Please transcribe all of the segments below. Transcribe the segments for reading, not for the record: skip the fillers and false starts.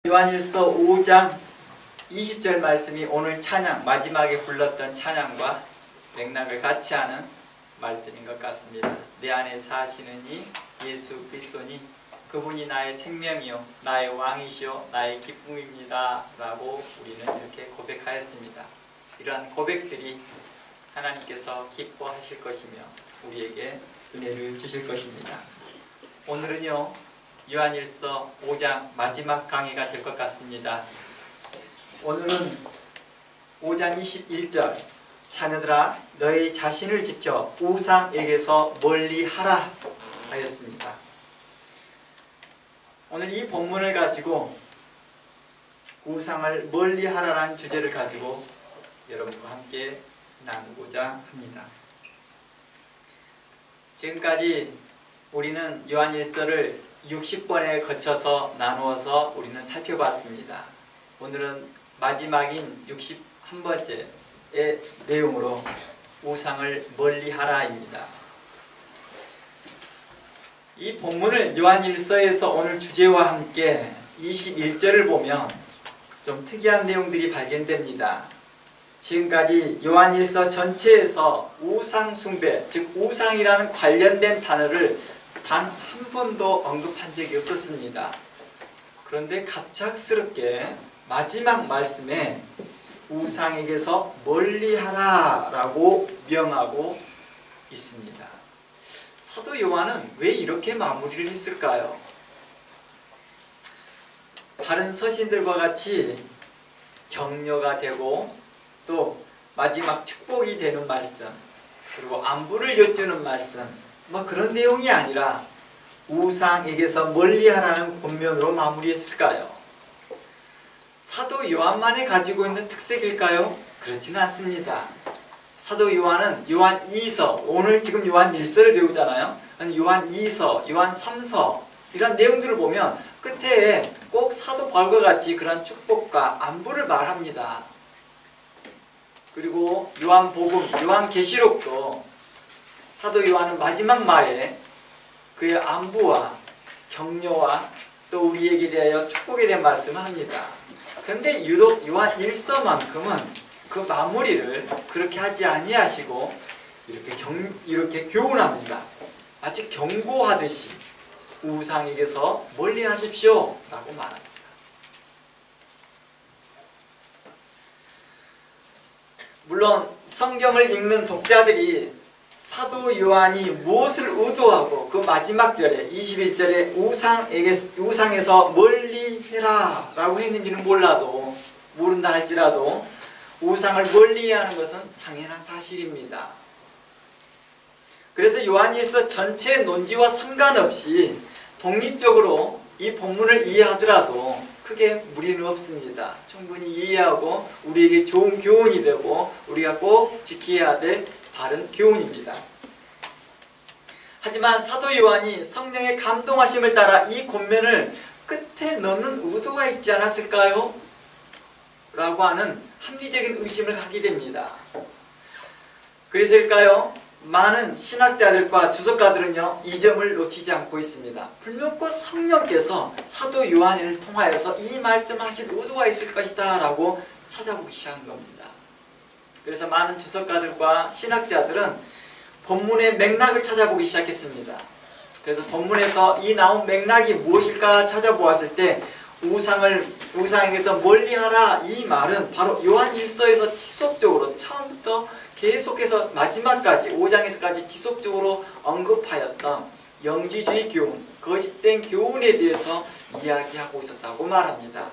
요한일서 5장 20절 말씀이 오늘 찬양, 마지막에 불렀던 찬양과 맥락을 같이 하는 말씀인 것 같습니다. 내 안에 사시는 이 예수 그리스도니 그분이 나의 생명이요 나의 왕이시요 나의 기쁨입니다 라고 우리는 이렇게 고백하였습니다. 이러한 고백들이 하나님께서 기뻐하실 것이며 우리에게 은혜를 주실 것입니다. 오늘은요 요한일서 5장 마지막 강의가 될 것 같습니다. 오늘은 5장 21절 자녀들아 너희 자신을 지켜 우상에게서 멀리하라 하였습니다. 오늘 이 본문을 가지고 우상을 멀리하라라는 주제를 가지고 여러분과 함께 나누고자 합니다. 지금까지 우리는 요한일서를 60번에 거쳐서 나누어서 우리는 살펴봤습니다. 오늘은 마지막인 61번째의 내용으로 우상을 멀리하라입니다. 이 본문을 요한일서에서 오늘 주제와 함께 21절을 보면 좀 특이한 내용들이 발견됩니다. 지금까지 요한일서 전체에서 우상 숭배, 즉 우상이라는 관련된 단어를 단 한 번도 언급한 적이 없었습니다. 그런데 갑작스럽게 마지막 말씀에 우상에게서 멀리하라 라고 명하고 있습니다. 사도 요한은 왜 이렇게 마무리를 했을까요? 다른 서신들과 같이 격려가 되고 또 마지막 축복이 되는 말씀, 그리고 안부를 여쭈는 말씀, 뭐 그런 내용이 아니라 우상에게서 멀리하라는 권면으로 마무리했을까요? 사도 요한만이 가지고 있는 특색일까요? 그렇지는 않습니다. 사도 요한은 요한 2서, 오늘 지금 요한 1서를 배우잖아요. 요한 2서, 요한 3서 이런 내용들을 보면 끝에 꼭 사도 바울과 같이 그런 축복과 안부를 말합니다. 그리고 요한복음, 요한계시록도 사도 요한은 마지막 말에 그의 안부와 격려와 또 우리에게 대하여 축복에 대한 말씀을 합니다. 그런데 유독 요한 1서만큼은 그 마무리를 그렇게 하지 아니하시고 이렇게 교훈합니다. 마치 경고하듯이 우상에게서 멀리 하십시오 라고 말합니다. 물론 성경을 읽는 독자들이 사도 요한이 무엇을 의도하고 그 마지막 절에 21절에 우상에서 멀리해라 라고 했는지는 모른다 할지라도 우상을 멀리하는 것은 당연한 사실입니다. 그래서 요한일서 전체 논지와 상관없이 독립적으로 이 본문을 이해하더라도 크게 무리는 없습니다. 충분히 이해하고 우리에게 좋은 교훈이 되고 우리가 꼭 지켜야 될 바른 교훈입니다. 하지만 사도 요한이 성령의 감동하심을 따라 이 권면을 끝에 넣는 의도가 있지 않았을까요? 라고 하는 합리적인 의심을 하게 됩니다. 그래서일까요? 많은 신학자들과 주석가들은요 이 점을 놓치지 않고 있습니다. 분명코 성령께서 사도 요한을 통하여서 이 말씀하신 의도가 있을 것이다 라고 찾아보기 시작한 겁니다. 그래서 많은 주석가들과 신학자들은 본문의 맥락을 찾아보기 시작했습니다. 그래서 본문에서 이 나온 맥락이 무엇일까 찾아보았을 때 우상에게서 멀리하라 이 말은 바로 요한 1서에서 지속적으로 처음부터 계속해서 마지막까지 5장에서까지 지속적으로 언급하였던 영지주의 교훈, 거짓된 교훈에 대해서 이야기하고 있었다고 말합니다.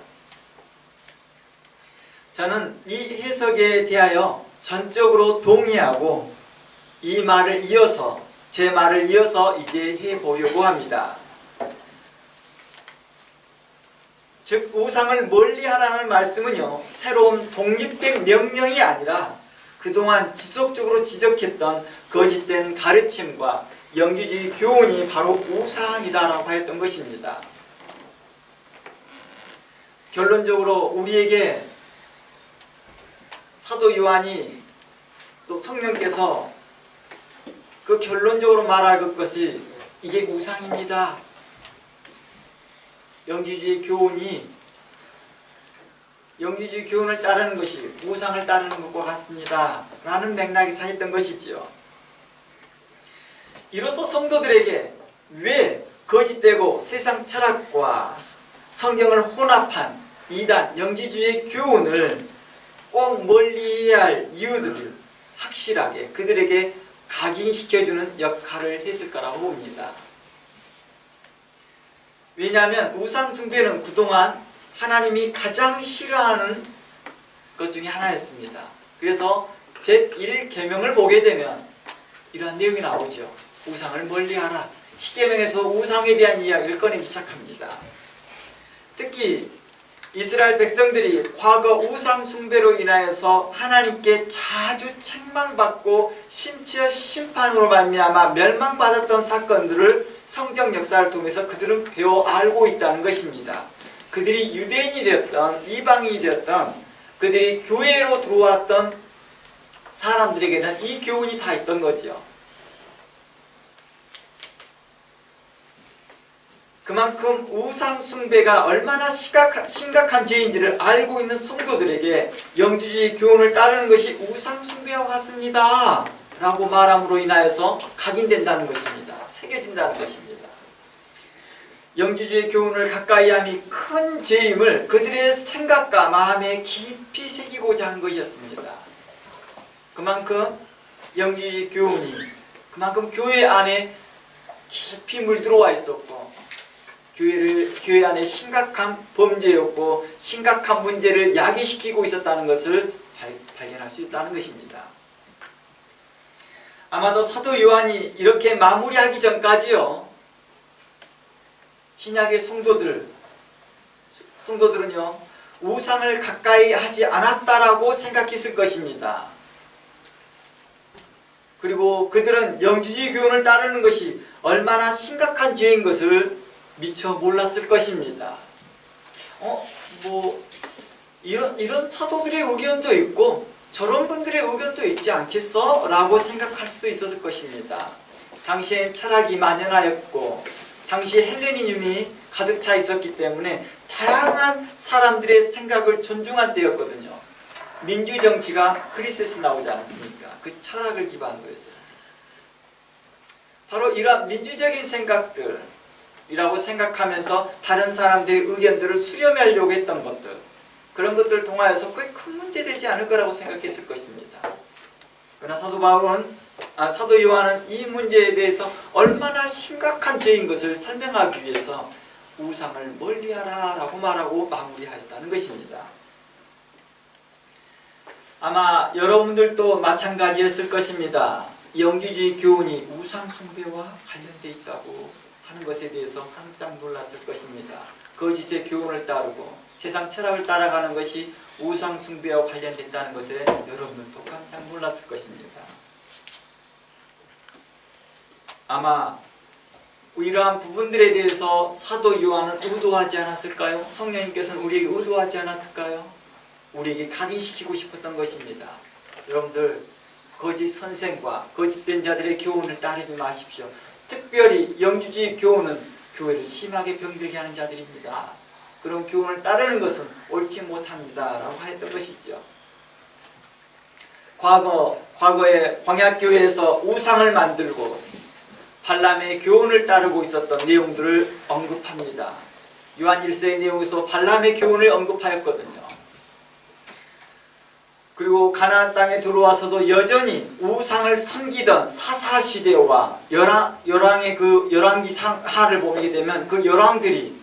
저는 이 해석에 대하여 전적으로 동의하고 이 말을 이어서 제 말을 이어서 이제 해보려고 합니다. 즉 우상을 멀리하라는 말씀은요 새로운 독립된 명령이 아니라 그동안 지속적으로 지적했던 거짓된 가르침과 영지주의 교훈이 바로 우상이다라고 하였던 것입니다. 결론적으로 우리에게 사도 요한이 또 성령께서 그 결론적으로 말할 것이 이게 우상입니다. 영지주의 교훈이 영지주의 교훈을 따르는 것이 우상을 따르는 것과 같습니다 라는 맥락에서 했던 것이지요. 이로써 성도들에게 왜 거짓되고 세상 철학과 성경을 혼합한 이단 영지주의 교훈을 꼭 멀리해야 할 이유들을 확실하게 그들에게 각인시켜주는 역할을 했을 거라고 봅니다. 왜냐하면 우상 숭배는 그동안 하나님이 가장 싫어하는 것 중에 하나였습니다. 그래서 제1계명을 보게 되면 이러한 내용이 나오죠. 우상을 멀리하라. 10계명에서 우상에 대한 이야기를 꺼내기 시작합니다. 특히 이스라엘 백성들이 과거 우상 숭배로 인하여서 하나님께 자주 책망받고 심지어 심판으로 말미암아 멸망받았던 사건들을 성경 역사를 통해서 그들은 배워 알고 있다는 것입니다. 그들이 유대인이 되었던 이방인이 되었던 그들이 교회로 들어왔던 사람들에게는 이 교훈이 다 있던 거죠. 그만큼 우상 숭배가 얼마나 심각한 죄인지를 알고 있는 성도들에게 영지주의 교훈을 따르는 것이 우상 숭배와 같습니다 라고 말함으로 인하여서 각인된다는 것입니다. 새겨진다는 것입니다. 영지주의 교훈을 가까이 함이 큰 죄임을 그들의 생각과 마음에 깊이 새기고자 한 것이었습니다. 그만큼 영지주의 교훈이 그만큼 교회 안에 깊이 물들어와 있었고 교회 안에 심각한 범죄였고 심각한 문제를 야기시키고 있었다는 것을 발견할 수 있다는 것입니다. 아마도 사도 요한이 이렇게 마무리하기 전까지요, 신약의 성도들은요 우상을 가까이 하지 않았다라고 생각했을 것입니다. 그리고 그들은 영지주의 교훈을 따르는 것이 얼마나 심각한 죄인 것을 미처 몰랐을 것입니다. 이런 사도들의 의견도 있고 저런 분들의 의견도 있지 않겠어? 라고 생각할 수도 있었을 것입니다. 당시엔 철학이 만연하였고 당시에 헬레니즘이 가득 차 있었기 때문에 다양한 사람들의 생각을 존중한 때였거든요. 민주정치가 그리스에서 나오지 않았습니까? 그 철학을 기반으로 해서 바로 이러한 민주적인 생각들이라고 생각하면서 다른 사람들의 의견들을 수렴하려고 했던 것들, 그런 것들을 통하여서 꽤 큰 문제 되지 않을 거라고 생각했을 것입니다. 그러나 사도 요한은 이 문제에 대해서 얼마나 심각한 죄인 것을 설명하기 위해서 우상을 멀리하라 라고 말하고 마무리하였다는 것입니다. 아마 여러분들도 마찬가지였을 것입니다. 영지주의 교훈이 우상 숭배와 관련되어 있다고 하는 것에 대해서 깜짝 놀랐을 것입니다. 거짓의 교훈을 따르고 세상 철학을 따라가는 것이 우상 숭배와 관련됐다는 것에 여러분들도 깜짝 놀랐을 것입니다. 아마 이러한 부분들에 대해서 사도 요한은 의도하지 않았을까요? 성령님께서는 우리에게 의도하지 않았을까요? 우리에게 각인시키고 싶었던 것입니다. 여러분들 거짓 선생과 거짓된 자들의 교훈을 따르지 마십시오. 특별히 영주주의 교훈은 교회를 심하게 병들게 하는 자들입니다. 그런 교훈을 따르는 것은 옳지 못합니다 라고 하였던 것이죠. 과거에 광야교회에서 우상을 만들고 발람의 교훈을 따르고 있었던 내용들을 언급합니다. 요한 1서의 내용에서 발람의 교훈을 언급하였거든요. 그리고 가나안 땅에 들어와서도 여전히 우상을 섬기던 사사시대와 열왕의 그 열왕기하를 보게 되면 그 열왕들이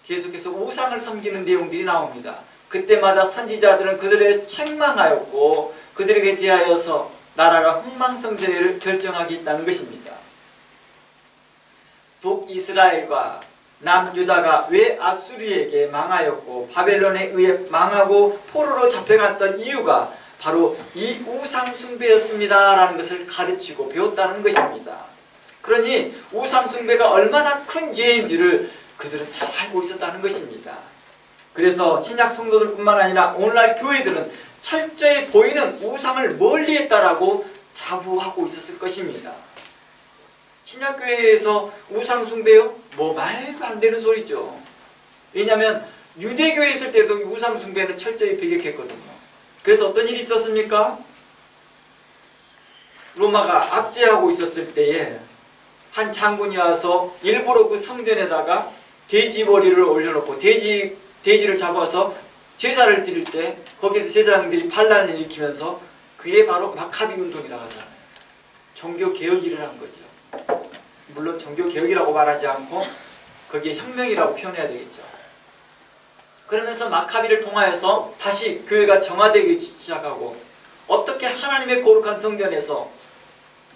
계속해서 우상을 섬기는 내용들이 나옵니다. 그때마다 선지자들은 그들을 책망하였고 그들에게 대하여서 나라가 흥망성쇠를 결정하겠다는 것입니다. 북이스라엘과 남유다가 왜 아수리에게 망하였고 바벨론에 의해 망하고 포로로 잡혀갔던 이유가 바로 이 우상 숭배였습니다 라는 것을 가르치고 배웠다는 것입니다. 그러니 우상 숭배가 얼마나 큰 죄인지를 그들은 잘 알고 있었다는 것입니다. 그래서 신약 성도들뿐만 아니라 오늘날 교회들은 철저히 보이는 우상을 멀리했다라고 자부하고 있었을 것입니다. 신약교회에서 우상 숭배요? 말도 안 되는 소리죠. 왜냐하면 유대교에 있을 때도 우상 숭배는 철저히 배격했거든요. 그래서 어떤 일이 있었습니까? 로마가 압제하고 있었을 때에 한 장군이 와서 일부러 그 성전에다가 돼지 머리를 올려놓고 돼지를 잡아서 제사를 드릴 때 거기서 제사장들이 반란을 일으키면서 그게 바로 마카비 운동이라고 하잖아요. 종교개혁이 일어난 거죠. 물론 종교개혁이라고 말하지 않고 거기에 혁명이라고 표현해야 되겠죠. 그러면서 마카비를 통하여서 다시 교회가 정화되기 시작하고 어떻게 하나님의 거룩한 성전에서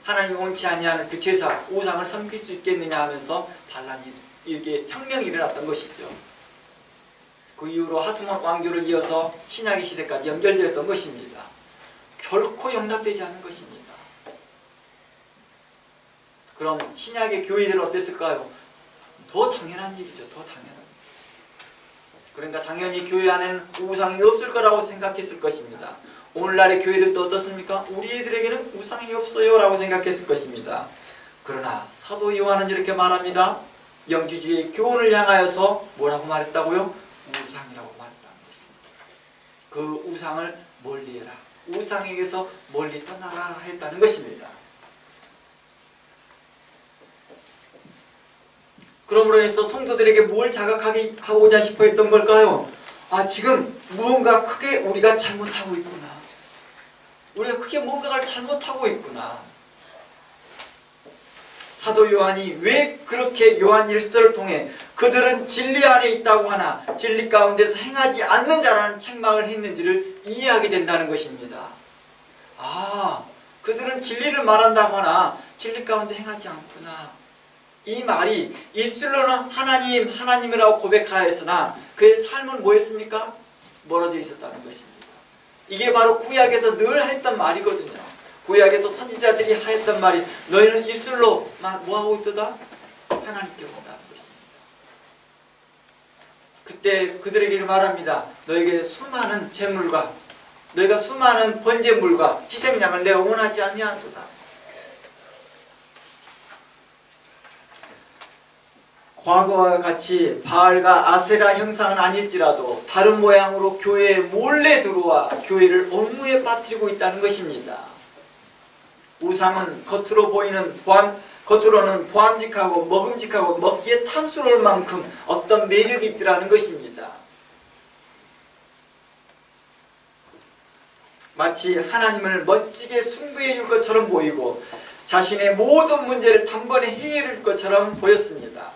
하나님이 원치 아니하는 그 제사, 우상을 섬길 수 있겠느냐 하면서 반란이 이게 혁명이 일어났던 것이죠. 그 이후로 하스몬 왕조를 이어서 신약의 시대까지 연결되었던 것입니다. 결코 용납되지 않는 것입니다. 그럼 신약의 교회들은 어땠을까요? 더 당연한 일이죠. 더 당연한 일. 그러니까 당연히 교회 안에는 우상이 없을 거라고 생각했을 것입니다. 오늘날의 교회들도 어떻습니까? 우리 애들에게는 우상이 없어요 라고 생각했을 것입니다. 그러나 사도 요한은 이렇게 말합니다. 영지주의 교훈을 향하여서 뭐라고 말했다고요? 우상이라고 말했다는 것입니다. 그 우상을 멀리해라. 우상에게서 멀리 떠나라 했다는 것입니다. 그러므로 해서 성도들에게 뭘 자각하게 하고자 싶어 했던 걸까요? 지금 무언가 크게 우리가 잘못하고 있구나. 우리가 크게 뭔가를 잘못하고 있구나. 사도 요한이 왜 그렇게 요한 1서를 통해 그들은 진리 안에 있다고 하나 진리 가운데서 행하지 않는 자라는 책망을 했는지를 이해하게 된다는 것입니다. 그들은 진리를 말한다고 하나 진리 가운데 행하지 않구나. 이 말이 입술로는 하나님이라고 고백하였으나 그의 삶은 뭐였습니까? 멀어져 있었다는 것입니다. 이게 바로 구약에서 늘 했던 말이거든요. 구약에서 선지자들이 하였던 말이 너희는 입술로만 뭐하고 있도다? 하나님께 온다는 것입니다. 그때 그들에게 말합니다. 너에게 수많은 재물과 너희가 수많은 번제물과 희생양을 내가 원하지 아니하도다. 과거와 같이 바알과 아세라 형상은 아닐지라도 다른 모양으로 교회에 몰래 들어와 교회를 업무에 빠뜨리고 있다는 것입니다. 우상은 겉으로는 보암직하고 먹음직하고 먹기에 탐스러울 만큼 어떤 매력이 있더라는 것입니다. 마치 하나님을 멋지게 숭배해 줄 것처럼 보이고 자신의 모든 문제를 단번에 해결해 줄 것처럼 보였습니다.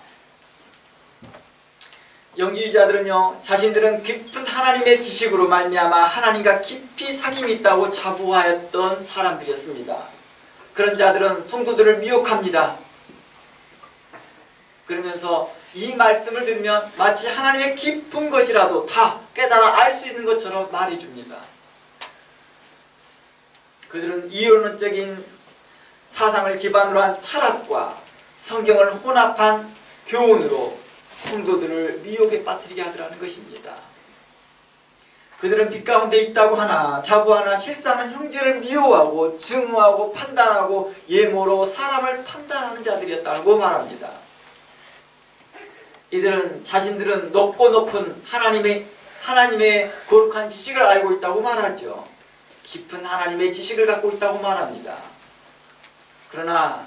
영지주의자들은요, 자신들은 깊은 하나님의 지식으로 말미암아 하나님과 깊이 사귐이 있다고 자부하였던 사람들이었습니다. 그런 자들은 성도들을 미혹합니다. 그러면서 이 말씀을 듣면 마치 하나님의 깊은 것이라도 다 깨달아 알 수 있는 것처럼 말해줍니다. 그들은 이론적인 사상을 기반으로 한 철학과 성경을 혼합한 교훈으로 성도들을 미혹에 빠뜨리게 하더라는 것입니다. 그들은 빛 가운데 있다고 하나 자부하나 실상은 형제를 미워하고 증오하고 판단하고 예모로 사람을 판단하는 자들이었다고 말합니다. 이들은 자신들은 높고 높은 하나님의 거룩한 지식을 알고 있다고 말하죠. 깊은 하나님의 지식을 갖고 있다고 말합니다. 그러나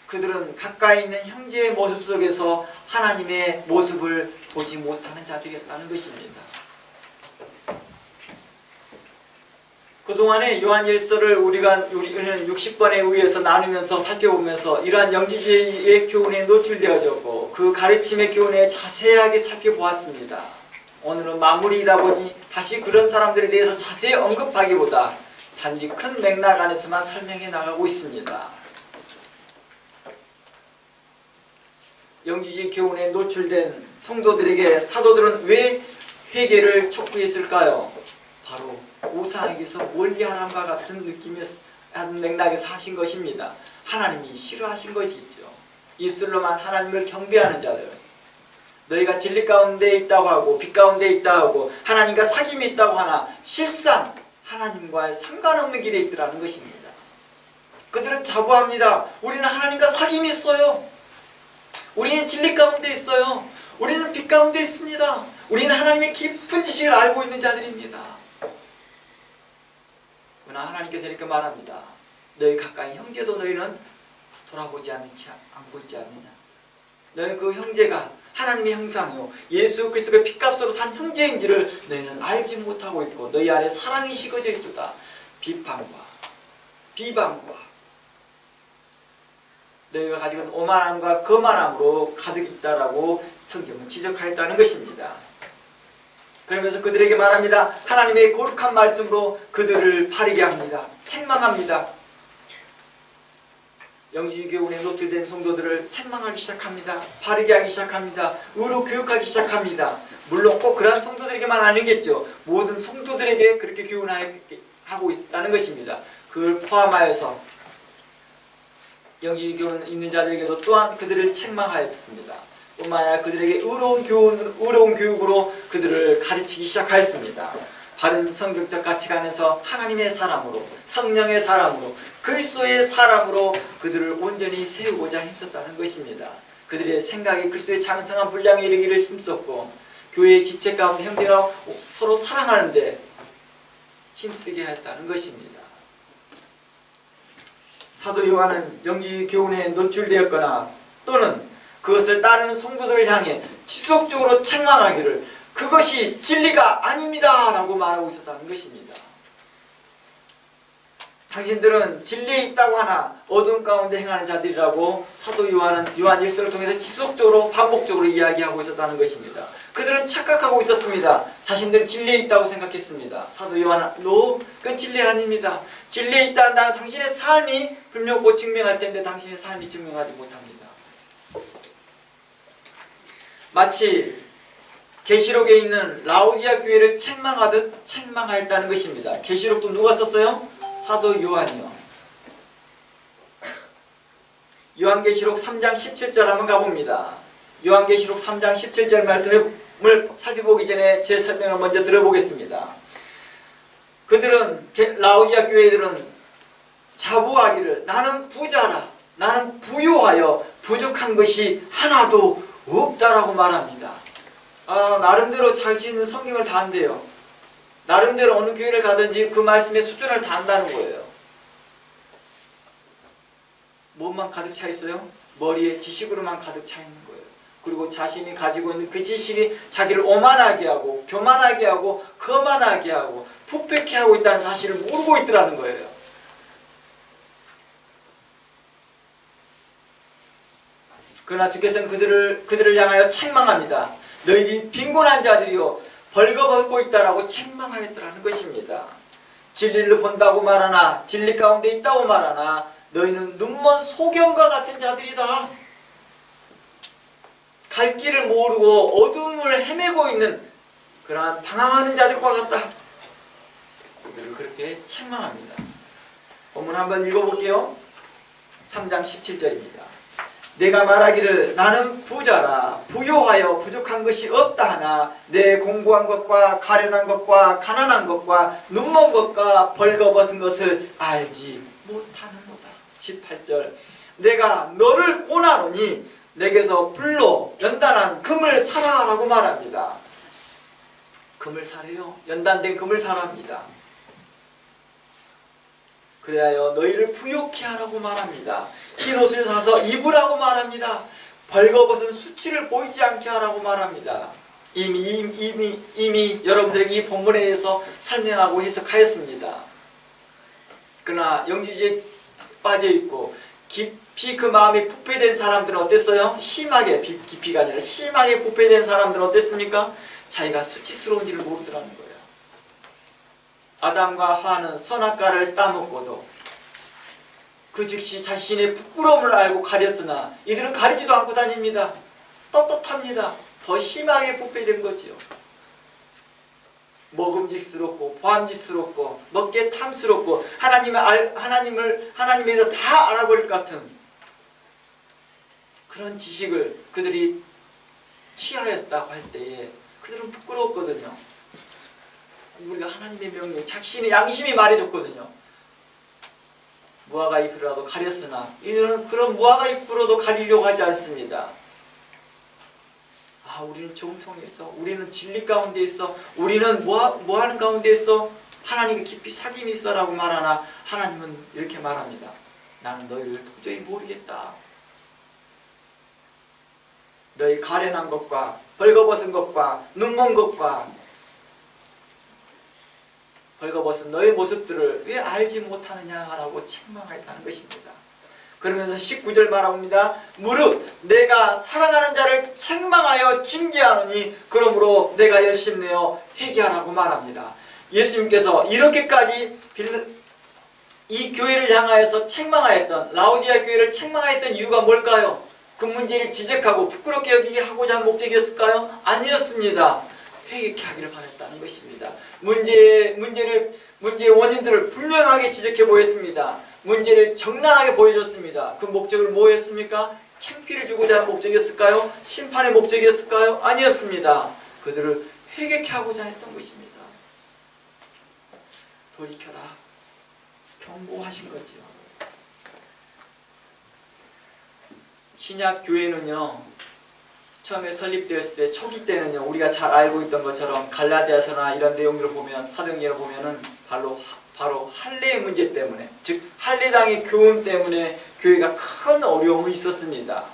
그들은 가까이 있는 형제의 모습 속에서 하나님의 모습을 보지 못하는 자들이었다는 것입니다. 그동안에 요한 1서를 우리는 60번에 의해서 나누면서 살펴보면서 이러한 영지주의의 교훈에 노출되어졌고 그 가르침의 교훈에 자세하게 살펴보았습니다. 오늘은 마무리이다 보니 다시 그런 사람들에 대해서 자세히 언급하기보다 단지 큰 맥락 안에서만 설명해 나가고 있습니다. 영지주의 교훈에 노출된 성도들에게 사도들은 왜 회개를 촉구했을까요? 바로 우상에게서 멀리하람과 같은 느낌의 맥락에서 하신 것입니다. 하나님이 싫어하신 것이죠. 입술로만 하나님을 경배하는 자들, 너희가 진리 가운데 있다고 하고 빛 가운데 있다고 하고 하나님과 사귐이 있다고 하나 실상 하나님과의 상관없는 길에 있더라는 것입니다. 그들은 자부합니다. 우리는 하나님과 사귐이 있어요. 우리는 진리 가운데 있어요. 우리는 빛 가운데 있습니다. 우리는 하나님의 깊은 지식을 알고 있는 자들입니다. 그러나 하나님께서 이렇게 말합니다. 너희 가까이 형제도 너희는 돌아보지 않고 있지 않느냐. 너희 그 형제가 하나님의 형상이요 예수 그리스도의 핏값으로 산 형제인지를 너희는 알지 못하고 있고 너희 안에 사랑이 식어져 있도다. 비판과 비방과 너희가 가지고 있는 오만함과 거만함으로 가득 있다라고 성경은 지적하였다는 것입니다. 그러면서 그들에게 말합니다. 하나님의 거룩한 말씀으로 그들을 바르게 합니다. 책망합니다. 영지교훈에 노출된 성도들을 책망하기 시작합니다. 바르게 하기 시작합니다. 의로 교육하기 시작합니다. 물론 꼭 그러한 성도들에게만 아니겠죠. 모든 성도들에게 그렇게 교훈하고 있다는 것입니다. 그걸 포함하여서 영지교훈 있는 자들에게도 또한 그들을 책망하였습니다. 뿐만 아니라 그들에게 의로운 교육으로 그들을 가르치기 시작하였습니다. 바른 성경적 가치관에서 하나님의 사람으로 성령의 사람으로 그리스도의 사람으로 그들을 온전히 세우고자 힘썼다는 것입니다. 그들의 생각이 그리스도의 장성한 분량에 이르기를 힘썼고 교회의 지체 가운데 형제가 서로 사랑하는데 힘쓰게 했다는 것입니다. 사도 요한은 영지 교훈에 노출되었거나 또는 그것을 따르는 성도들을 향해 지속적으로 책망하기를 그것이 진리가 아닙니다 라고 말하고 있었다는 것입니다. 당신들은 진리에 있다고 하나 어둠 가운데 행하는 자들이라고 사도 요한은 요한 1서를 통해서 지속적으로 반복적으로 이야기하고 있었다는 것입니다. 그들은 착각하고 있었습니다. 자신들은 진리에 있다고 생각했습니다. 사도 요한은 그건 진리 아닙니다. 진리에 있다는 당신의 삶이 불명고 증명할 텐데 당신의 삶이 증명하지 못합니다. 마치 계시록에 있는 라오디아 교회를 책망하듯 책망하였다는 것입니다. 계시록도 누가 썼어요? 사도 요한이요. 요한계시록 3장 17절 한번 가봅니다. 요한계시록 3장 17절 말씀을 살펴보기 전에 제 설명을 먼저 들어보겠습니다. 그들은 라오디아 교회들은 자부하기를 나는 부자라 나는 부요하여 부족한 것이 하나도 없다라고 말합니다. 나름대로 자신은 성경을 다 한대요. 나름대로 어느 교회를 가든지 그 말씀의 수준을 다 한다는 거예요. 뭐만 가득 차 있어요? 머리에 지식으로만 가득 차 있는 거예요. 그리고 자신이 가지고 있는 그 지식이 자기를 오만하게 하고 교만하게 하고 거만하게 하고 부패케 하고 있다는 사실을 모르고 있더라는 거예요. 그러나 주께서는 그들을 향하여 책망합니다. 너희들이 빈곤한 자들이요 벌거벗고 있다라고 책망하였더라는 것입니다. 진리를 본다고 말하나 진리 가운데 있다고 말하나 너희는 눈먼 소경과 같은 자들이다. 갈 길을 모르고 어둠을 헤매고 있는 그러한 방황하는 자들과 같다. 그들을 그렇게 책망합니다. 본문 한번 읽어볼게요. 3장 17절입니다. 내가 말하기를 나는 부자라 부요하여 부족한 것이 없다 하나 내 공고한 것과 가련한 것과 가난한 것과 눈먼 것과 벌거벗은 것을 알지 못하는도다. 18절 내가 너를 고나노니 내게서 불로 연단한 금을 사라 라고 말합니다. 금을 사래요. 연단된 금을 사랍니다. 그래야 너희를 부욕케 하라고 말합니다. 흰 옷을 사서 입으라고 말합니다. 벌거벗은 수치를 보이지 않게 하라고 말합니다. 이미 여러분들에게 이 본문에 대해서 설명하고 해석하였습니다. 그러나 영지주의에 빠져있고 깊이 그 마음이 부패된 사람들은 어땠어요? 심하게, 깊이가 아니라 심하게 부패된 사람들은 어땠습니까? 자기가 수치스러운지를 모르더라는 거예요. 아담과 하와는 선악과를 따먹고도 그 즉시 자신의 부끄러움을 알고 가렸으나 이들은 가리지도 않고 다닙니다. 떳떳합니다. 더 심하게 부패된 거지요. 먹음직스럽고 보암직스럽고 먹기에 탐스럽고 하나님에 대해서 다 알아버릴 것 같은 그런 지식을 그들이 취하였다고 할 때에 그들은 부끄러웠거든요. 우리가 하나님의 명령, 자신의 양심이 말해줬거든요. 무화과 잎으로라도 가렸으나 이들은 그런 무화과 잎으로도 가리려고 하지 않습니다. 우리는 정통에 있어. 우리는 진리 가운데 있어. 우리는 뭐 하는 가운데 있어? 하나님과 깊이 사귐이 있어 라고 말하나 하나님은 이렇게 말합니다. 나는 너희를 도저히 모르겠다. 너희 가련한 것과 벌거벗은 것과 눈먼 것과 벌거벗은 너희 모습들을 왜 알지 못하느냐라고 책망하였다는 것입니다. 그러면서 19절 말합니다. 무릇 내가 사랑하는 자를 책망하여 징계하노니 그러므로 내가 열심내어 회개하라고 말합니다. 예수님께서 이렇게까지 이 교회를 향하여서 책망하였던, 라오디아 교회를 책망하였던 이유가 뭘까요? 그 문제를 지적하고 부끄럽게 여기게 하고자 한 목적이었을까요? 아니었습니다. 회개케 하기를 바랬다는 것입니다. 문제의 원인들을 분명하게 지적해 보였습니다. 문제를 적나라하게 보여줬습니다. 그 목적을 뭐였습니까? 창피를 주고자 한 목적이었을까요? 심판의 목적이었을까요? 아니었습니다. 그들을 회개케 하고자 했던 것입니다. 돌이켜라. 경고하신 거지요. 신약 교회는요, 처음에 설립되었을 때 초기 때는요, 우리가 잘 알고 있던 것처럼 갈라디아서나 이런 내용들을 보면, 사도행전을 보면은 바로 할례의 문제 때문에, 즉 할례당의 교훈 때문에 교회가 큰 어려움이 있었습니다.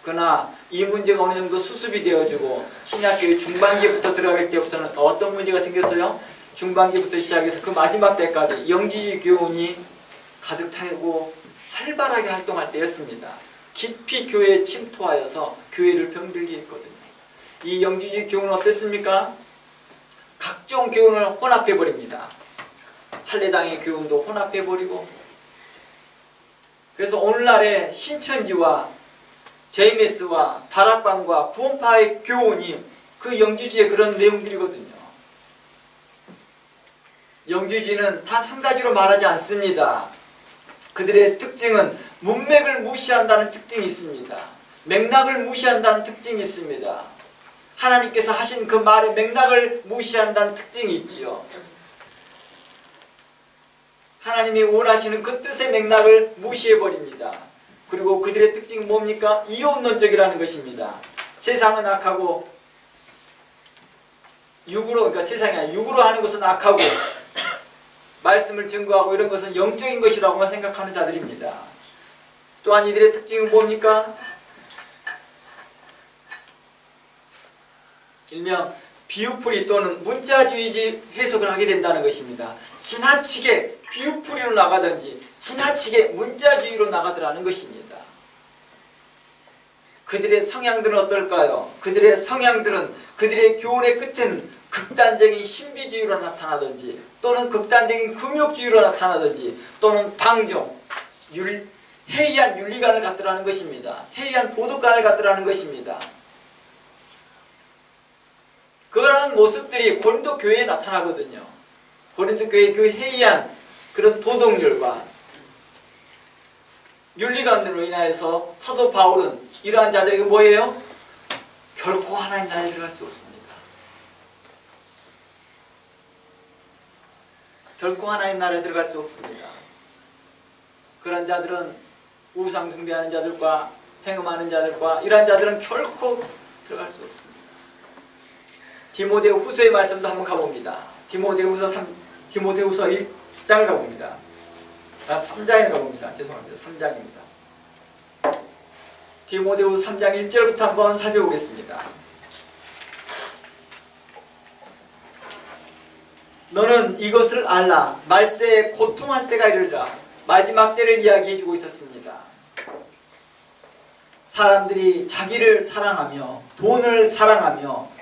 그러나 이 문제가 어느 정도 수습이 되어지고 신약교회 중반기부터 들어갈 때부터는 어떤 문제가 생겼어요? 중반기부터 시작해서 그 마지막 때까지 영지주의 교훈이 가득 차고 활발하게 활동할 때였습니다. 깊이 교회에 침투하여서 교회를 병들게 했거든요. 이 영지주의 교훈은 어땠습니까? 각종 교훈을 혼합해버립니다. 할례당의 교훈도 혼합해버리고, 그래서 오늘날의 신천지와 JMS와 다락방과 구원파의 교훈이 그 영지주의의 그런 내용들이거든요. 영지주의는 단 한 가지로 말하지 않습니다. 그들의 특징은 문맥을 무시한다는 특징이 있습니다. 맥락을 무시한다는 특징이 있습니다. 하나님께서 하신 그 말의 맥락을 무시한다는 특징이 있지요. 하나님이 원하시는 그 뜻의 맥락을 무시해버립니다. 그리고 그들의 특징은 뭡니까? 이혼론적이라는 것입니다. 세상은 악하고 그러니까 세상이 아니라 육으로 하는 것은 악하고 말씀을 증거하고 이런 것은 영적인 것이라고만 생각하는 자들입니다. 또한 이들의 특징은 뭡니까? 일명 비유풀이 또는 문자주의 해석을 하게 된다는 것입니다. 지나치게 비유풀이로 나가든지 지나치게 문자주의로 나가더라는 것입니다. 그들의 성향들은 어떨까요? 그들의 성향들은 그들의 교훈의 끝에는 극단적인 신비주의로 나타나든지 또는 극단적인 금욕주의로 나타나든지 또는 방종, 해이한 윤리관을 갖더라는 것입니다. 해이한 도덕관을 갖더라는 것입니다. 그러한 모습들이 고린도 교회에 나타나거든요. 고린도 교회의 그 해이한 그런 도덕률과 윤리관으로 인하여서 사도 바울은 이러한 자들에게 뭐예요? 결코 하나님 나라에 들어갈 수 없습니다. 결코 하나님 나라에 들어갈 수 없습니다. 그런 자들은 우상 숭배하는 자들과 행음하는 자들과 이러한 자들은 결코 들어갈 수 없습니다. 디모데 후서의 말씀도 한번 가봅니다. 디모데 후서 1장을 가봅니다. 3장을 가봅니다. 죄송합니다. 3장입니다. 디모데후서 3장 1절부터 한번 살펴보겠습니다. 너는 이것을 알라. 말세에 고통할 때가 이르리라. 마지막 때를 이야기해주고 있었습니다. 사람들이 자기를 사랑하며 돈을 사랑하며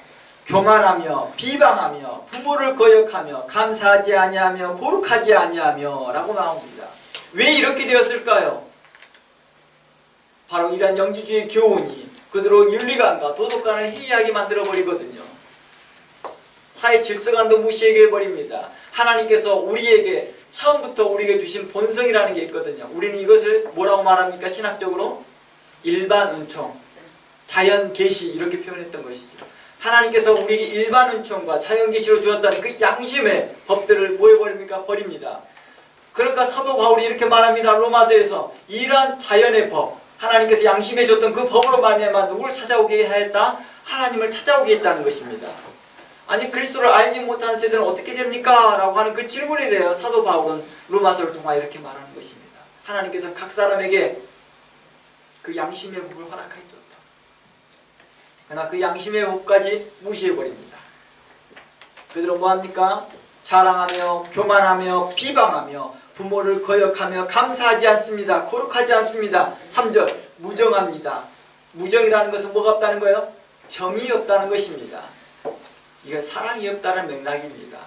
교만하며 비방하며 부모를 거역하며 감사하지 아니하며 거룩하지 아니하며 라고 나옵니다. 왜 이렇게 되었을까요? 바로 이러한 영지주의 교훈이 그대로 윤리관과 도덕관을 해이하게 만들어버리거든요. 사회 질서관도 무시하게 해버립니다. 하나님께서 우리에게 처음부터 우리에게 주신 본성이라는 게 있거든요. 우리는 이것을 뭐라고 말합니까? 신학적으로 일반 은총, 자연 계시 이렇게 표현했던 것이죠. 하나님께서 우리에게 일반 은총과 자연 계시로 주었던 그 양심의 법들을 뭐 해버립니까? 버립니다. 그러니까 사도 바울이 이렇게 말합니다. 로마서에서 이러한 자연의 법, 하나님께서 양심해 줬던 그 법으로 말미암아 누구를 찾아오게 하였다? 하나님을 찾아오게 했다는 것입니다. 아니 그리스도를 알지 못하는 세대는 어떻게 됩니까? 라고 하는 그 질문에 대해 사도 바울은 로마서를 통하여 이렇게 말하는 것입니다. 하나님께서 각 사람에게 그 양심의 법을 허락하였다. 그러나 그 양심의 법까지 무시해버립니다. 그들은 뭐합니까? 자랑하며 교만하며 비방하며 부모를 거역하며 감사하지 않습니다. 거룩하지 않습니다. 3절 무정합니다. 무정이라는 것은 뭐가 없다는 거예요? 정이 없다는 것입니다. 이건 사랑이 없다는 맥락입니다.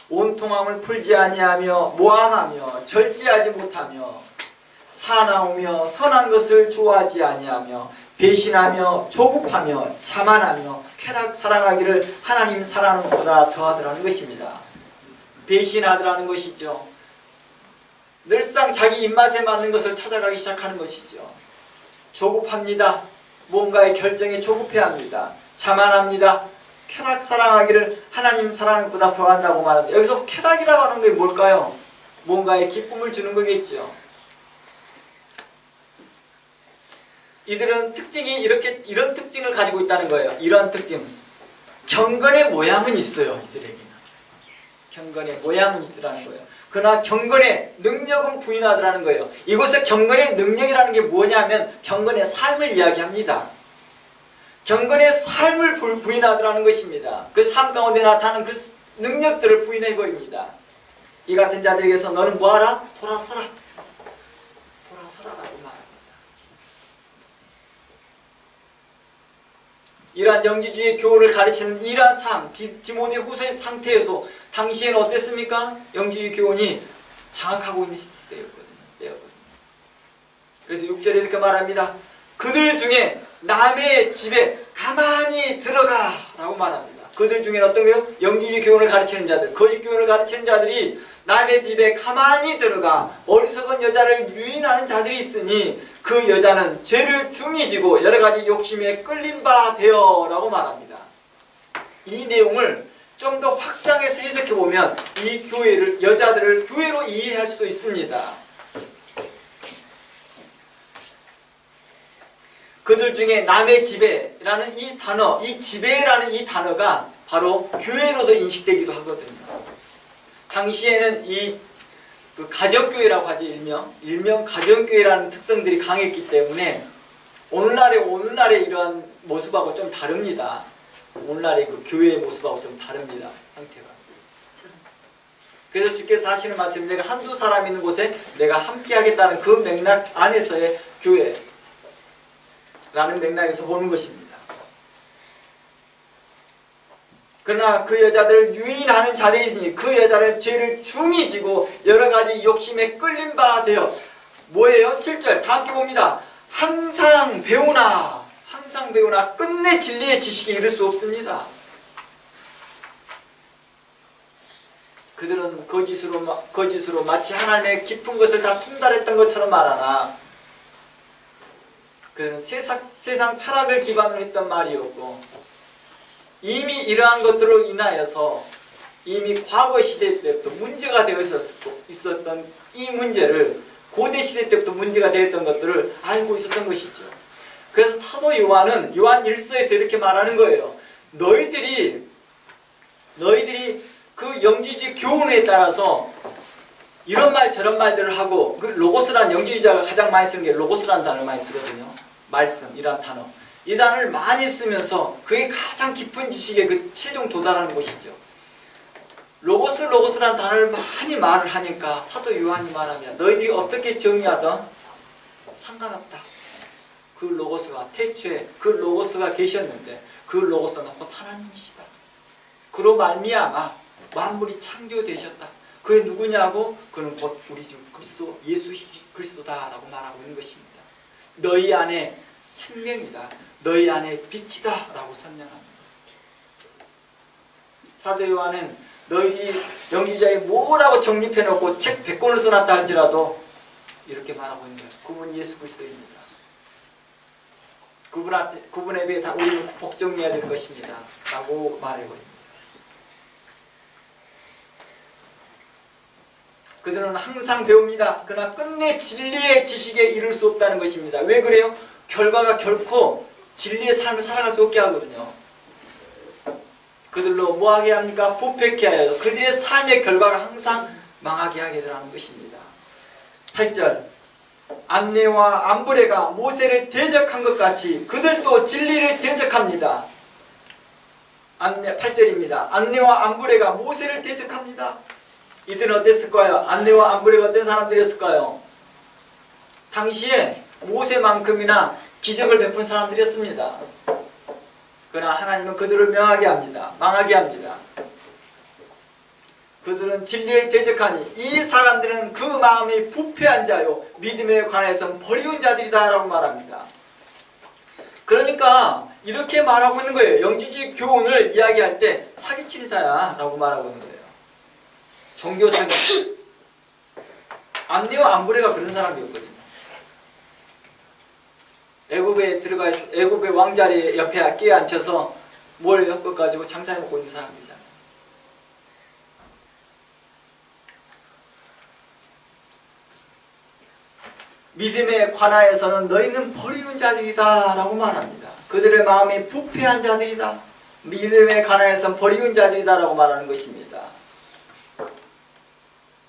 온통함을 풀지 아니하며 모함하며 절제하지 못하며 사나우며 선한 것을 좋아하지 아니하며 배신하며 조급하며 자만하며 쾌락 사랑하기를 하나님 사랑하는 것보다 더하더라는 것입니다. 배신하더라는 것이죠. 늘상 자기 입맛에 맞는 것을 찾아가기 시작하는 것이죠. 조급합니다. 뭔가의 결정에 조급해야 합니다. 자만합니다. 쾌락 사랑하기를 하나님 사랑하는 것보다 더한다고 말합니다. 여기서 쾌락이라고 하는 게 뭘까요? 뭔가의 기쁨을 주는 거겠죠. 이들은 특징이 이런 특징을 가지고 있다는 거예요. 이런 특징. 경건의 모양은 있어요. 이들에게는. 경건의 모양은 있더라는 거예요. 그러나 경건의 능력은 부인하더라는 거예요. 이곳에 경건의 능력이라는 게 뭐냐면 경건의 삶을 이야기합니다. 경건의 삶을 부인하더라는 것입니다. 그 삶 가운데 나타나는 그 능력들을 부인해버립니다. 이 같은 자들에게서 너는 뭐하라? 돌아서라. 돌아서라라고 말합니다. 이러한 영지주의 교훈을 가르치는 이러한 삶, 디모데 후서의 상태에도 당시에는 어땠습니까? 영지주의 교훈이 장악하고 있는 시대였거든요. 그래서 6절에 이렇게 말합니다. 그들 중에 남의 집에 가만히 들어가 라고 말합니다. 그들 중에는 어떤 거요? 영지주의 교훈을 가르치는 자들, 거짓 교훈을 가르치는 자들이 남의 집에 가만히 들어가 어리석은 여자를 유인하는 자들이 있으니 그 여자는 죄를 중히 지고 여러가지 욕심에 끌린 바 되어 라고 말합니다. 이 내용을 좀 더 확장해서 해석해보면 이 교회를, 여자들을 교회로 이해할 수도 있습니다. 그들 중에 남의 지배라는 이 단어, 이 지배라는 이 단어가 바로 교회로도 인식되기도 하거든요. 당시에는 이 가정교회라고 하죠. 일명 가정교회라는 특성들이 강했기 때문에 오늘날의 이러한 모습하고 좀 다릅니다. 오늘날의 그 교회의 모습하고 좀 다릅니다. 형태가. 그래서 주께서 하시는 말씀이 내가 한두 사람 있는 곳에 내가 함께 하겠다는 그 맥락 안에서의 교회 라는 맥락에서 보는 것입니다. 그러나 그 여자들을 유인하는 자들이 있으니 그 여자를 죄를 중히 지고 여러가지 욕심에 끌린 바 되어 뭐예요? 7절 다 함께 봅니다. 항상 배우나 끝내 진리의 지식에 이를 수 없습니다. 그들은 거짓으로 마치 하나님의 깊은 것을 다 통달했던 것처럼 말하나 그는 세상 철학을 기반으로 했던 말이었고 이미 이러한 것들로 인하여서 이미 과거 시대 때부터 문제가 되어 있었던 이 문제를 고대 시대 때부터 문제가 되었던 것들을 알고 있었던 것이죠. 그래서 사도 요한은 요한 1서에서 이렇게 말하는 거예요. 너희들이 그 영지주의 교훈에 따라서 이런 말 저런 말들을 하고 그 로고스란 영지주의자가 가장 많이 쓰는 게 로고스라는 단어를 많이 쓰거든요. 말씀, 이란 단어. 이 단어를 많이 쓰면서 그게 가장 깊은 지식에 그 최종 도달하는 것이죠. 로고스라는 단어를 많이 말을 하니까 사도 요한이 말하면 너희들이 어떻게 정의하든 상관없다. 그 로고스가 태초에 그 로고스가 계셨는데 그 로고스는 곧 하나님이시다. 그로 말미암아 만물이 창조되셨다. 그게 누구냐고? 그는 곧 우리 주 그리스도 예수 그리스도다라고 말하고 있는 것입니다. 너희 안에 생명이다. 너희 안에 빛이다 라고 설명합니다. 사도 요한은 너희 영지자에 뭐라고 정립해놓고 책 100권을 써놨다 할지라도 이렇게 말하고 있는 거예요. 그분 예수 그리스도입니다. 그분에 비해 다 우리는 복종해야 될 것입니다 라고 말해버립니다. 그들은 항상 배웁니다. 그러나 끝내 진리의 지식에 이를 수 없다는 것입니다. 왜 그래요? 결과가 결코 진리의 삶을 살아갈 수 없게 하거든요. 그들로 뭐하게 합니까? 부패케 하여 그들의 삶의 결과가 항상 망하게 하게 되라는 것입니다. 8절 안내와 안브레가 모세를 대적한 것 같이 그들도 진리를 대적합니다. 8절입니다. 안내와 안브레가 모세를 대적합니다. 이들은 어땠을까요? 안내와 안브레가 어떤 사람들이었을까요? 당시에 모세만큼이나 기적을 베푼 사람들이었습니다. 그러나 하나님은 그들을 명하게 합니다. 망하게 합니다. 그들은 진리를 대적하니 이 사람들은 그 마음이 부패한 자요 믿음에 관해서는 버리운 자들이다 라고 말합니다. 그러니까 이렇게 말하고 있는 거예요. 영지주의 교훈을 이야기할 때 사기치는 자야 라고 말하고 있는 거예요. 종교 사기. 안내와 안브레가 그런 사람이었거든요. 애굽의 왕자리 옆에 끼어 앉혀서 뭘 엮어가지고 장사해 먹고 있는 사람이잖아요. 믿음에 관하여서는 너희는 버리운 자들이다 라고 말합니다. 그들의 마음이 부패한 자들이다. 믿음에 관하여서는 버리운 자들이다 라고 말하는 것입니다.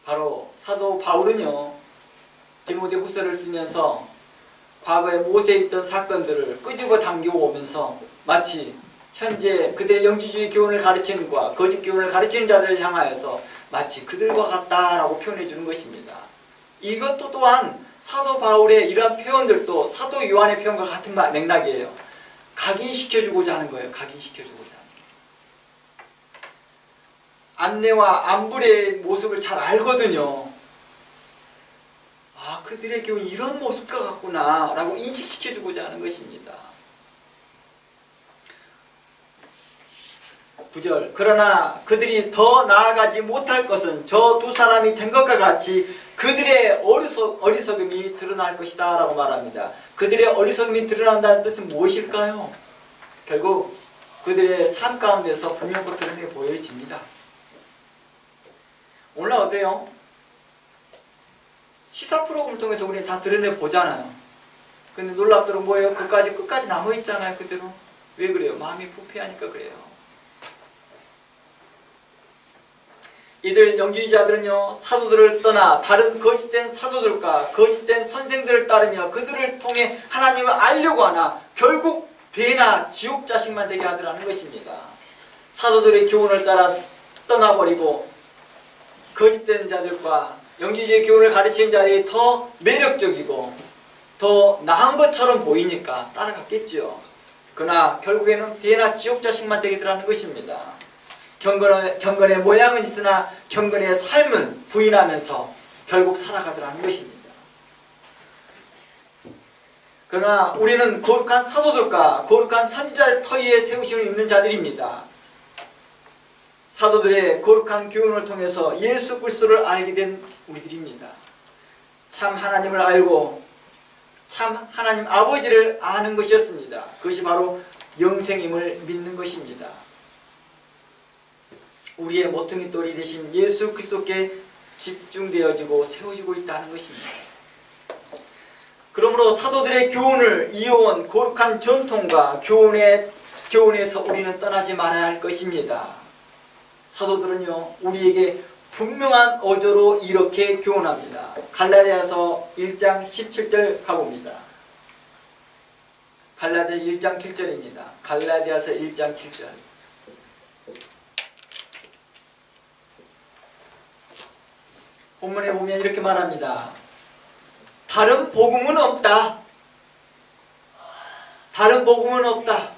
바로 사도 바울은요 디모데후서를 쓰면서 과거에 모세에 있던 사건들을 끄집어 당기고 오면서 마치 현재 그들의 영지주의 교훈을 가르치는 과 거짓 교훈을 가르치는 자들을 향하여서 마치 그들과 같다라고 표현해 주는 것입니다. 이것도 또한 사도 바울의 이러한 표현들도 사도 요한의 표현과 같은 맥락이에요. 각인시켜주고자 하는 거예요. 각인시켜주고자 하는 거예요. 안내와 안브레의 모습을 잘 알거든요. 아, 그들의 교훈이 이런 모습과 같구나 라고 인식시켜주고자 하는 것입니다. 9절 그러나 그들이 더 나아가지 못할 것은 저 두 사람이 된 것과 같이 그들의 어리석음이 드러날 것이다 라고 말합니다. 그들의 어리석음이 드러난다는 뜻은 무엇일까요? 결국 그들의 삶 가운데서 분명히 드러내 보여집니다. 오늘 어때요? 시사 프로그램을 통해서 우리는 다 드러내 보잖아요. 근데 놀랍도록 뭐예요? 끝까지 남아있잖아요. 그대로. 왜 그래요? 마음이 부패하니까 그래요. 이들 영주의자들은요 사도들을 떠나 다른 거짓된 사도들과 거짓된 선생들을 따르며 그들을 통해 하나님을 알려고 하나 결국 배나 지옥 자식만 되게 하더라는 것입니다. 사도들의 교훈을 따라 떠나버리고 거짓된 자들과 영지주의 교훈을 가르치는 자들이 더 매력적이고 더 나은 것처럼 보이니까 따라갔겠죠. 그러나 결국에는 배나 지옥 자식만 되더라는 것입니다. 경건의 모양은 있으나 경건의 삶은 부인하면서 결국 살아가더라는 것입니다. 그러나 우리는 거룩한 사도들과 거룩한 선지자의 터위에 세우심을 입는 자들입니다. 사도들의 거룩한 교훈을 통해서 예수 그리스도를 알게 된 우리들입니다. 참 하나님을 알고 참 하나님 아버지를 아는 것이었습니다. 그것이 바로 영생임을 믿는 것입니다. 우리의 모퉁이 돌이 되신 예수 그리스도께 집중되어지고 세워지고 있다는 것입니다. 그러므로 사도들의 교훈을 이어온 거룩한 전통과 교훈에서 우리는 떠나지 말아야 할 것입니다. 사도들은요 우리에게 분명한 어조로 이렇게 교훈합니다. 갈라디아서 1장 17절 가봅니다. 갈라디아 1장 7절입니다. 갈라디아서 1장 7절. 본문에 보면 이렇게 말합니다. 다른 복음은 없다. 다른 복음은 없다.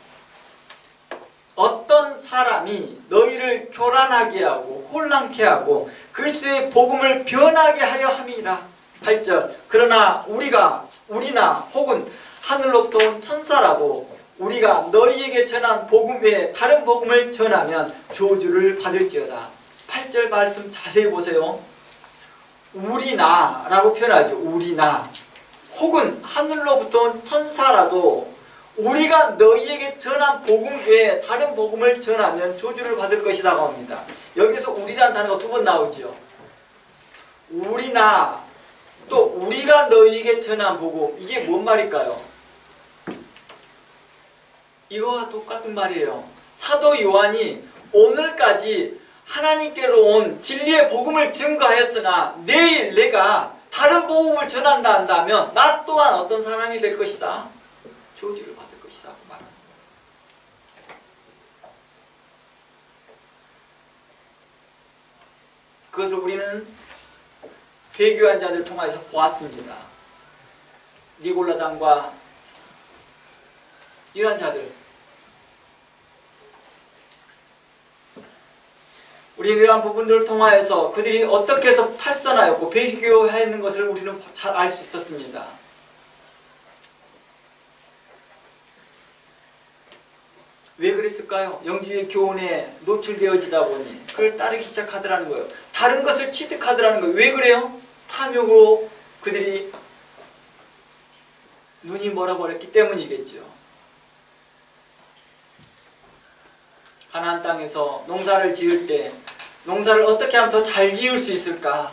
어떤 사람이 너희를 교란하게 하고 혼란케 하고 그리스도의 복음을 변하게 하려 함이라. 8절 그러나 우리나 혹은 하늘로부터 온 천사라도 우리가 너희에게 전한 복음 외에 다른 복음을 전하면 저주를 받을지어다. 8절 말씀 자세히 보세요. 우리나 라고 표현하죠. 우리나 혹은 하늘로부터 온 천사라도 우리가 너희에게 전한 복음 외에 다른 복음을 전하면 저주를 받을 것이라고 합니다. 여기서 우리라는 단어가 두 번 나오죠. 우리나 또 우리가 너희에게 전한 복음, 이게 뭔 말일까요? 이거와 똑같은 말이에요. 사도 요한이 오늘까지 하나님께로 온 진리의 복음을 증거하였으나 내일 내가 다른 복음을 전한다 한다면 나 또한 어떤 사람이 될 것이다. 저주를 받을 것이다. 말합니다. 그것을 우리는 배교한 자들 통해서 보았습니다. 니골라당과 이러한 자들, 우리는 이러한 부분들을 통하여서 그들이 어떻게 해서 탈선하였고 배교하였는 것을 우리는 잘 알 수 있었습니다. 왜 그랬을까요? 영주의 교훈에 노출되어지다 보니 그걸 따르기 시작하더라는 거예요. 다른 것을 취득하더라는 거예요. 왜 그래요? 탐욕으로 그들이 눈이 멀어버렸기 때문이겠죠. 가나안 땅에서 농사를 지을 때 농사를 어떻게 하면 더 잘 지을 수 있을까?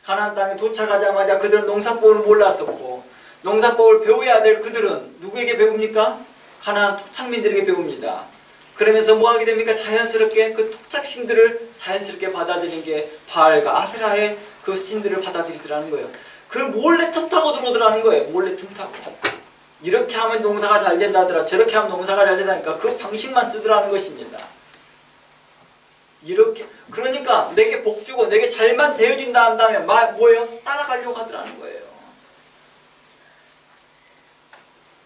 가나안 땅에 도착하자마자 그들은 농사법을 몰랐었고 농사법을 배워야 될 그들은 누구에게 배웁니까? 가나안 토착민들에게 배웁니다. 그러면서 뭐 하게 됩니까? 자연스럽게 그 토착신들을 자연스럽게 받아들이는 게 바알과 아세라의 그 신들을 받아들이더라는 거예요. 그걸 몰래 틈타고 들어오더라는 거예요. 몰래 틈타고. 이렇게 하면 농사가 잘 된다더라. 저렇게 하면 농사가 잘 된다니까 그 방식만 쓰더라는 것입니다. 이렇게 그러니까 내게 복 주고 내게 잘만 대해준다 한다면 뭐예요? 따라가려고 하더라는 거예요.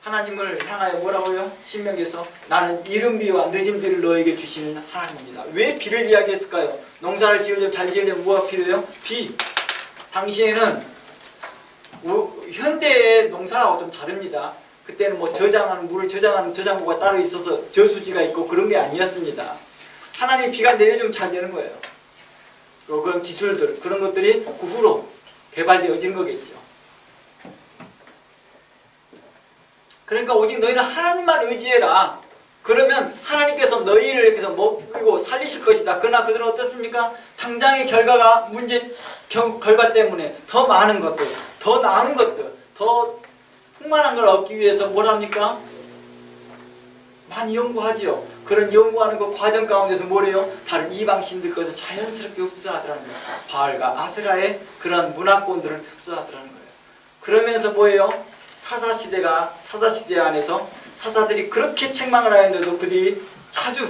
하나님을 향하여 뭐라고요? 신명기에서 나는 이른 비와 늦은 비를 너에게 주시는 하나님입니다. 왜 비를 이야기했을까요? 농사를 지으려면 잘 지으려면 뭐가 필요해요? 비. 당시에는 현대의 농사하고 좀 다릅니다. 그때는 뭐 저장하는 물을 저장하는 저장고가 따로 있어서 저수지가 있고 그런 게 아니었습니다. 하나님 비가 내려주면 잘 되는 거예요. 그런 기술들 그런 것들이 그 후로 개발되어진 거겠죠. 그러니까 오직 너희는 하나님만 의지해라. 그러면 하나님께서 너희를 이렇게 해서 먹이고 살리실 것이다. 그러나 그들은 어떻습니까? 당장의 결과가 결과 때문에 더 많은 것들, 더 나은 것들, 더 풍만한 걸 얻기 위해서 뭘 합니까? 많이 연구하지요. 그런 연구하는 그 과정 가운데서 뭐래요? 다른 이방신들 것을 자연스럽게 흡수하더라는 거예요. 바알과 아세라의 그런 문화권들을 흡수하더라는 거예요. 그러면서 뭐예요? 사사시대 안에서 사사들이 그렇게 책망을 하였는데도 그들이 자주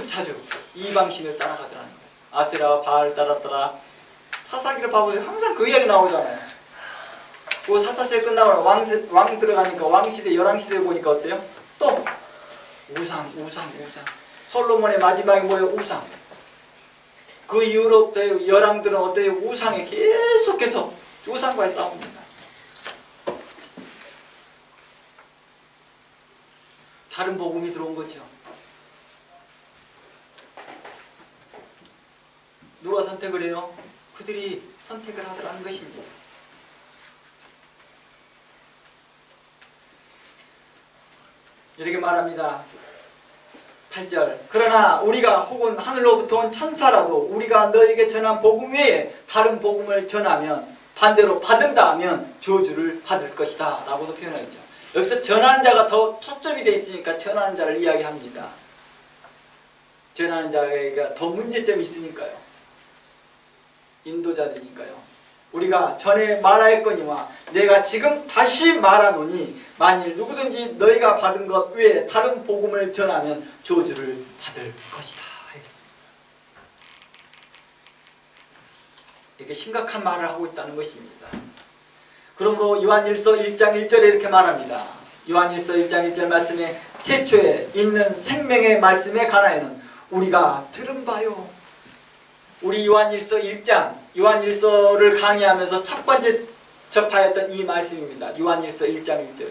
이방신을 따라가더라는 거예요. 아세라, 바알 따랐더라. 사사기를 봐보세요. 항상 그 이야기 나오잖아요. 그 사사시대 끝나고 왕 들어가니까 왕시대, 열왕시대 보니까 어때요? 또 우상. 솔로몬의 마지막에 뭐예요? 우상. 그 이후로부터 열왕들은 어때요? 우상에 계속해서 우상과의 싸움입니다. 다른 복음이 들어온 거죠. 누가 선택을 해요? 그들이 선택을 하더라는 것입니다. 이렇게 말합니다. 8절 그러나 우리가 혹은 하늘로부터 온 천사라도 우리가 너에게 전한 복음 외에 다른 복음을 전하면 반대로 받은다 하면 저주를 받을 것이다 라고도 표현하죠. 여기서 전하는 자가 더 초점이 되어 있으니까 전하는 자를 이야기합니다. 전하는 자가 더 문제점이 있으니까요. 인도자들이니까요. 우리가 전에 말하였거니와 내가 지금 다시 말하노니 만일 누구든지 너희가 받은 것 외에 다른 복음을 전하면 저주를 받을 것이다 했습니다. 이렇게 심각한 말을 하고 있다는 것입니다. 그러므로 요한일서 1장 1절에 이렇게 말합니다. 요한일서 1장 1절 말씀에 태초에 있는 생명의 말씀에 관하여는 우리가 들은 바요. 우리 요한일서 1장, 요한일서를 강의하면서 첫 번째 접하였던 이 말씀입니다. 요한일서 1장 1절.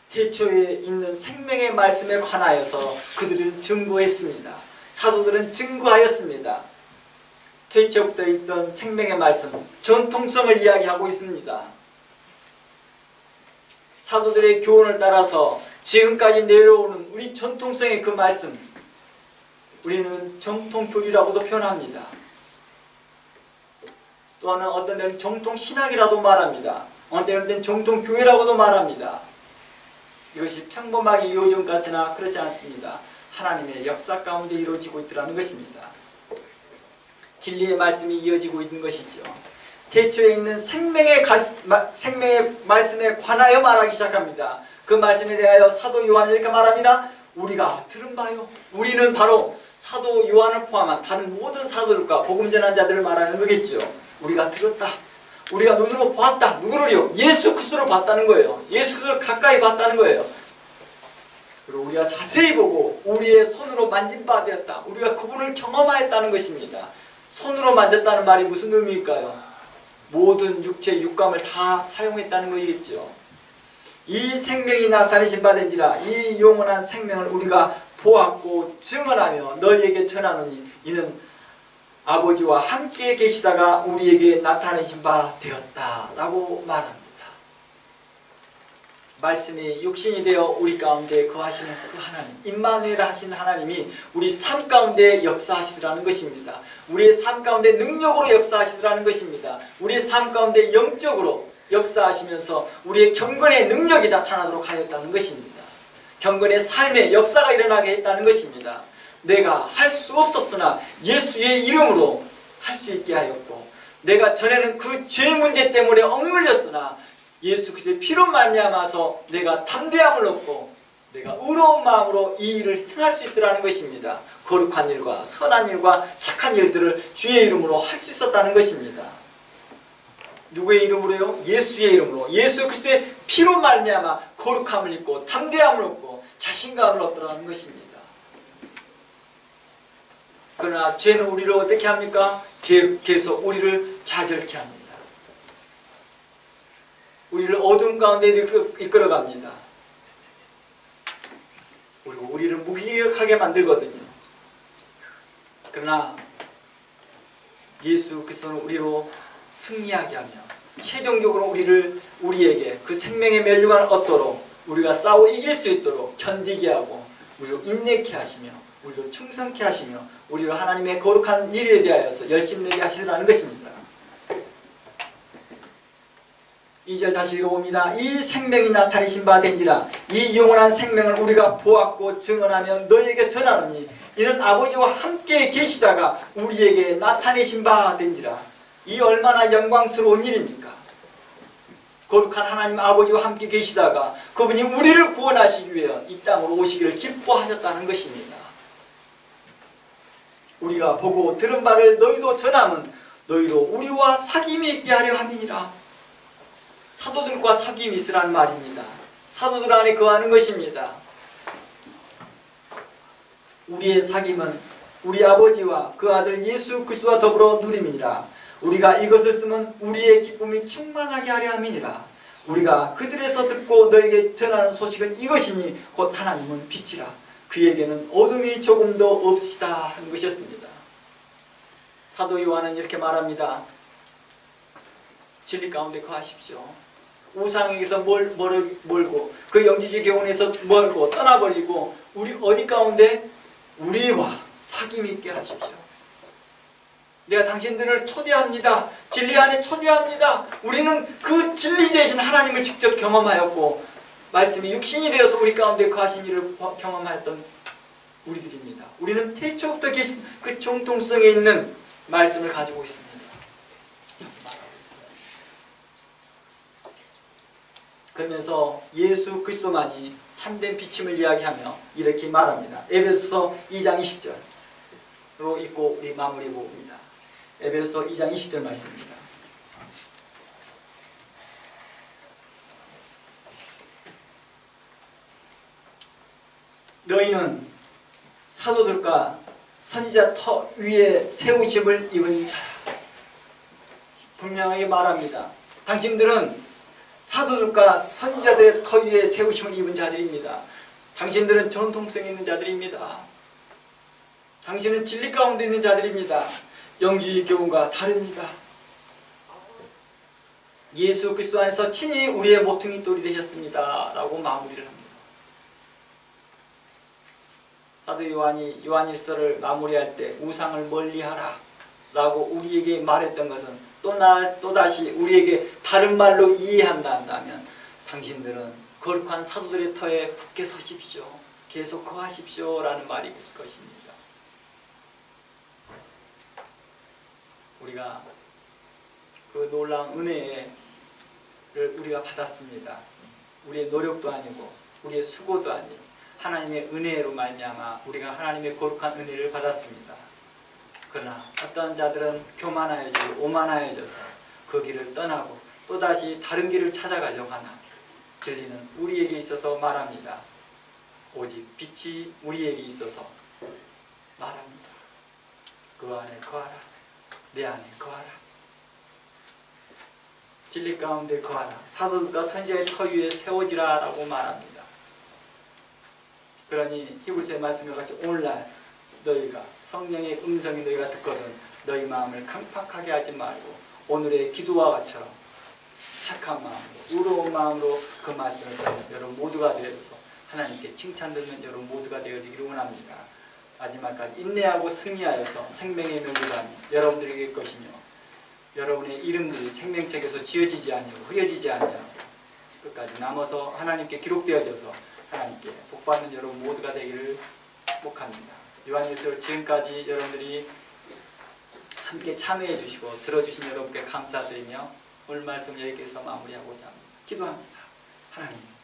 태초에 있는 생명의 말씀에 관하여서 그들은 증거했습니다. 사도들은 증거하였습니다. 태초부터 있던 생명의 말씀, 전통성을 이야기하고 있습니다. 사도들의 교훈을 따라서 지금까지 내려오는 우리 전통성의 그 말씀, 우리는 정통교리라고도 표현합니다. 또한 어떤 데는 정통신학이라도 말합니다. 어떤 데는 정통교회라고도 말합니다. 이것이 평범하게 이루어진 것 같으나 그렇지 않습니다. 하나님의 역사 가운데 이루어지고 있더라는 것입니다. 진리의 말씀이 이어지고 있는 것이죠. 태초에 있는 생명의 말씀에 관하여 말하기 시작합니다. 그 말씀에 대하여 사도 요한이 이렇게 말합니다. 우리가 들은 바요. 우리는 바로 사도 요한을 포함한 다른 모든 사도들과 복음 전한 자들을 말하는 거겠죠. 우리가 들었다. 우리가 눈으로 보았다. 누구를요? 예수 그리스도를 봤다는 거예요. 예수 그리스도를 가까이 봤다는 거예요. 그리고 우리가 자세히 보고 우리의 손으로 만진 바 되었다. 우리가 그분을 경험하였다는 것입니다. 손으로 만졌다는 말이 무슨 의미일까요? 모든 육체 육감을 다 사용했다는 것이겠죠. 이 생명이 나타내신 바 된지라 이 영원한 생명을 우리가 보았고 증언하며 너희에게 전하노니 이는 아버지와 함께 계시다가 우리에게 나타내신 바 되었다 라고 말합니다. 말씀이 육신이 되어 우리 가운데 거하시는 그 하나님, 임마누엘 하신 하나님이 우리 삶 가운데 역사하시더라는 것입니다. 우리의 삶 가운데 능력으로 역사하시더라는 것입니다. 우리의 삶 가운데 영적으로 역사하시면서 우리의 경건의 능력이 나타나도록 하였다는 것입니다. 경건의 삶의 역사가 일어나게 했다는 것입니다. 내가 할 수 없었으나 예수의 이름으로 할 수 있게 하였고, 내가 전에는 그 죄 문제 때문에 억눌렸으나 예수 그리스도의 피로 말미암아서 내가 담대함을 얻고 내가 의로운 마음으로 이 일을 행할 수 있더라는 것입니다. 거룩한 일과 선한 일과 착한 일들을 주의 이름으로 할 수 있었다는 것입니다. 누구의 이름으로요? 예수의 이름으로. 예수 그리스도의 피로 말미암아 거룩함을 입고 담대함을 얻고 자신감을 얻더라는 것입니다. 그러나 죄는 우리를 어떻게 합니까? 계속 우리를 좌절케 합니다. 우리를 어둠 가운데 이끌어갑니다. 그리고 우리를 무기력하게 만들거든요. 그러나 예수 그리스도는 우리로 승리하게 하며 최종적으로 우리에게 그 생명의 멸류관을 얻도록 우리가 싸워 이길 수 있도록 견디게 하고 우리로 인내케 하시며 우리로 충성케 하시며 우리로 하나님의 거룩한 일에 대하여서 열심내게 하시더라는 것입니다. 2절 다시 읽어봅니다. 이 생명이 나타내신 바 된지라 이 영원한 생명을 우리가 보았고 증언하며 너희에게 전하노니 이는 아버지와 함께 계시다가 우리에게 나타내신 바 된지라. 이 얼마나 영광스러운 일입니까? 거룩한 하나님 아버지와 함께 계시다가 그분이 우리를 구원하시기 위해 이 땅으로 오시기를 기뻐하셨다는 것입니다. 우리가 보고 들은 바를 너희도 전함은 너희로 우리와 사귐이 있게 하려 함이니라. 사도들과 사귐이 있으라는 말입니다. 사도들 안에 거하는 것입니다. 우리의 사귐은 우리 아버지와 그 아들 예수 그리스도와 더불어 누림이니라. 우리가 이것을 쓰면 우리의 기쁨이 충만하게 하려 함이니라. 우리가 그들에서 듣고 너에게 전하는 소식은 이것이니 곧 하나님은 빛이라. 그에게는 어둠이 조금도 없으시다 하는 것이었습니다. 사도 요한은 이렇게 말합니다. 진리 가운데 거하십시오. 우상에게서 멀고 그 영지주의 교훈에서 멀고 떠나버리고 우리 어디 가운데 우리와 사귐이 있게 하십시오. 내가 당신들을 초대합니다. 진리 안에 초대합니다. 우리는 그 진리 되신 하나님을 직접 경험하였고 말씀이 육신이 되어서 우리 가운데 거하신 일을 경험하였던 우리들입니다. 우리는 태초부터 계신 그 정통성에 있는 말씀을 가지고 있습니다. 그러면서 예수 그리스도만이 참된 빛임을 이야기하며 이렇게 말합니다. 에베소서 2장 20절로 읽고 우리 마무리 봅니다. 에베소서 2장 20절 말씀입니다. 너희는 사도들과 선지자 터 위에 세우심을 입은 자라. 분명하게 말합니다. 당신들은 사도들과 선지자들의 터 위에 세우심을 입은 자들입니다. 당신들은 전통성 있는 자들입니다. 당신은 진리 가운데 있는 자들입니다. 영주의 교훈과 다릅니다. 예수 그리스도 안에서 친히 우리의 모퉁이 돌이 되셨습니다 라고 마무리를 합니다. 사도 요한이 요한일서를 마무리할 때 우상을 멀리하라 라고 우리에게 말했던 것은 또다시 우리에게 다른 말로 이해한다 한다면 당신들은 거룩한 사도들의 터에 굳게 서십시오. 계속 거하십시오 라는 말일 것입니다. 우리가 그 놀라운 은혜를 우리가 받았습니다. 우리의 노력도 아니고 우리의 수고도 아니고 하나님의 은혜로 말미암아 우리가 하나님의 거룩한 은혜를 받았습니다. 그러나 어떤 자들은 교만하여지고 오만하여져서 그 길을 떠나고 또다시 다른 길을 찾아가려고 하나 진리는 우리에게 있어서 말합니다. 오직 빛이 우리에게 있어서 말합니다. 그 안에 거하라. 내 안에 거하라. 진리 가운데 거하라. 사도들과 선지자의 터 위에 세워지라 라고 말합니다. 그러니 히브리서의 말씀과 같이 오늘날 너희가 성령의 음성이 너희가 듣거든 너희 마음을 강팍하게 하지 말고 오늘의 기도와 같이처럼 착한 마음으로 의로운 마음으로 그 말씀을 듣는 여러분 모두가 되어서 하나님께 칭찬 듣는 여러분 모두가 되어지기를 원합니다. 마지막까지 인내하고 승리하여서 생명의 멸류관이 여러분들에게 것이며 여러분의 이름들이 생명책에서 지어지지 않냐고 흐려지지 않냐고 끝까지 남아서 하나님께 기록되어져서 하나님께 복받는 여러분 모두가 되기를 축복합니다. 요한일서를 지금까지 여러분들이 함께 참여해 주시고 들어주신 여러분께 감사드리며 오늘 말씀 여기에서 마무리하고자 합니다. 기도합니다. 하나님